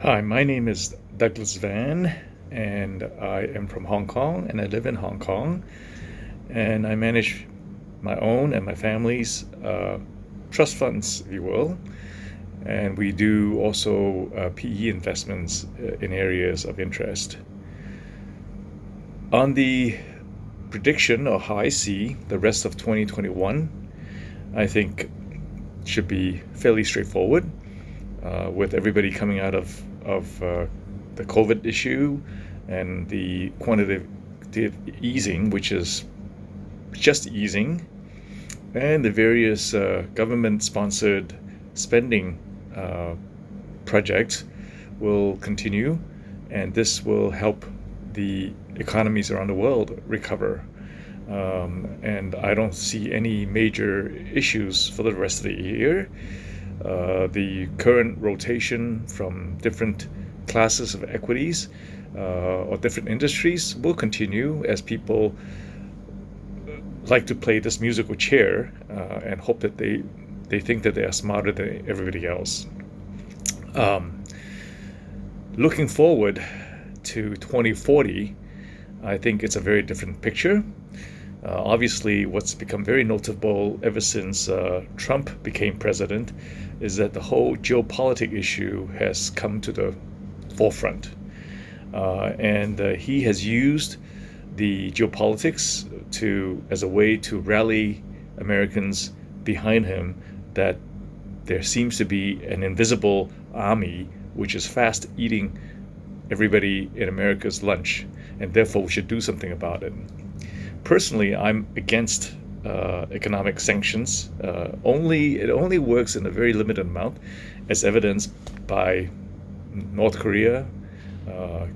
Hi, my name is Douglas Van, and I am from Hong Kong, and I live in Hong Kong, and I manage my own and my family's trust funds, if you will, and we do also PE investments in areas of interest. On the prediction of how I see the rest of 2021, I think should be fairly straightforward, with everybody coming out of the COVID issue and the quantitative easing, which is just easing, and the various government-sponsored spending uh, projects will continue, and this will help the economies around the world recover. And I don't see any major issues for the rest of the year. The current rotation from different classes of equities or different industries will continue as people like to play this musical chair and hope that they think that they are smarter than everybody else. Um, Looking forward to 2040, I think it's a very different picture. Obviously, what's become very notable ever since Trump became president is that the whole geopolitical issue has come to the forefront. And he has used the geopolitics as a way to rally Americans behind him, that there seems to be an invisible army which is fast eating everybody in America's lunch, and therefore we should do something about it. Personally, I'm against economic sanctions. It only works in a very limited amount, as evidenced by North Korea,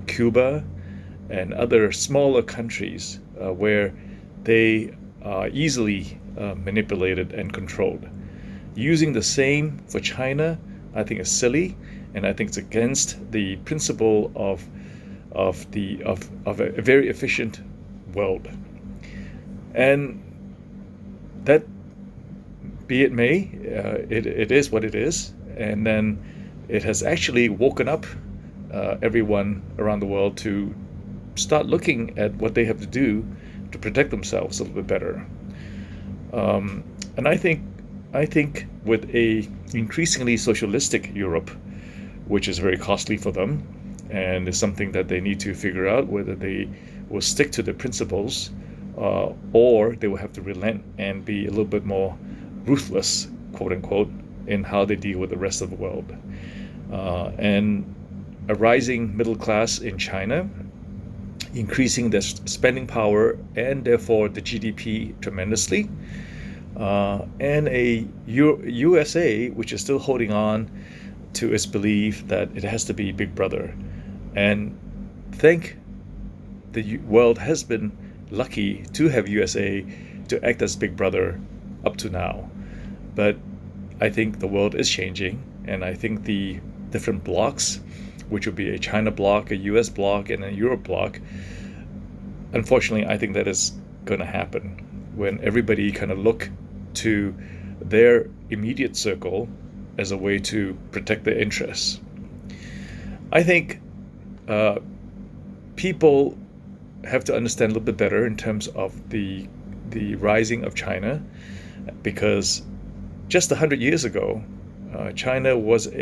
Cuba, and other smaller countries where they are easily manipulated and controlled. Using the same for China, I think is silly, and I think it's against the principle of a very efficient world. And that, be it may, it is what it is. And then it has actually woken up everyone around the world to start looking at what they have to do to protect themselves a little bit better. And I think with a increasingly socialistic Europe, which is very costly for them, and is something that they need to figure out whether they will stick to the principles or they will have to relent and be a little bit more ruthless, quote unquote, in how they deal with the rest of the world. And a rising middle class in China, increasing their spending power and therefore the GDP tremendously, and a USA which is still holding on to its belief that it has to be Big Brother. And thank the world has been lucky to have USA to act as Big Brother up to now. But I think the world is changing, and I think the different blocks, which would be a China block, a US block, and a Europe block, unfortunately, I think that is going to happen when everybody kind of look to their immediate circle as a way to protect their interests. I think people have to understand a little bit better in terms of the rising of China, because just 100 years ago, China was at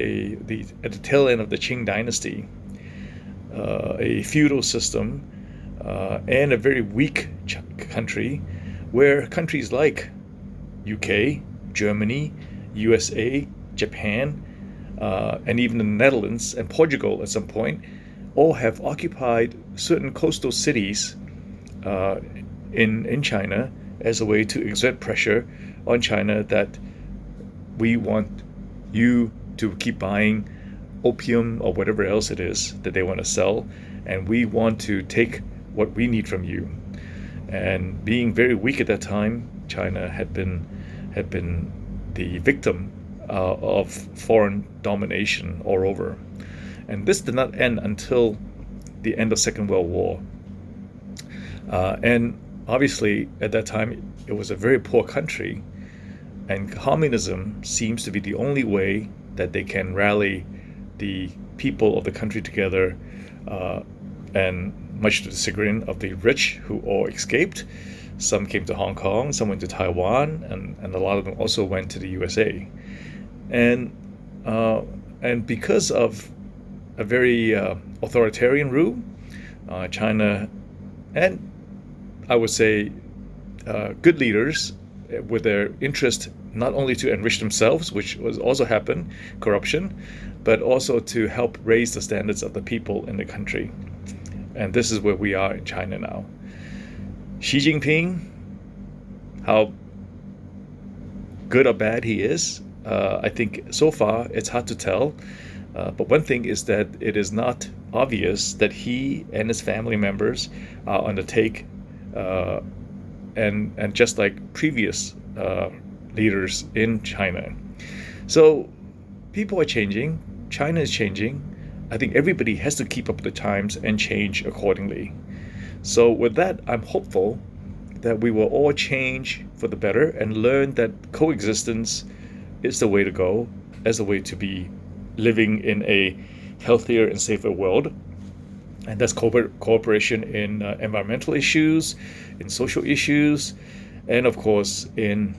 the tail end of the Qing dynasty, a feudal system, and a very weak country, where countries like UK, Germany, USA, Japan, and even the Netherlands and Portugal at some point all have occupied certain coastal cities in China as a way to exert pressure on China that we want you to keep buying opium or whatever else it is that they want to sell, and we want to take what we need from you. And being very weak at that time, China had been the victim of foreign domination all over. And this did not end until the end of Second World War. And obviously, at that time, it was a very poor country, and communism seems to be the only way that they can rally the people of the country together, and much to the chagrin of the rich who all escaped. Some came to Hong Kong, some went to Taiwan, and a lot of them also went to the USA. And because of a very authoritarian rule, China, and I would say good leaders with their interest not only to enrich themselves, which was also happened, corruption, but also to help raise the standards of the people in the country. And this is where we are in China now. Xi Jinping, how good or bad he is, I think so far it's hard to tell. But one thing is that it is not obvious that he and his family members are on the take, and just like previous leaders in China. So people are changing, China is changing. I think everybody has to keep up with the times and change accordingly. So with that, I'm hopeful that we will all change for the better and learn that coexistence is the way to go, as a way to be living in a healthier and safer world. And that's cooperation in environmental issues, in social issues, and of course in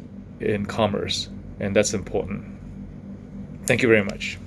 commerce. And that's important. Thank you very much.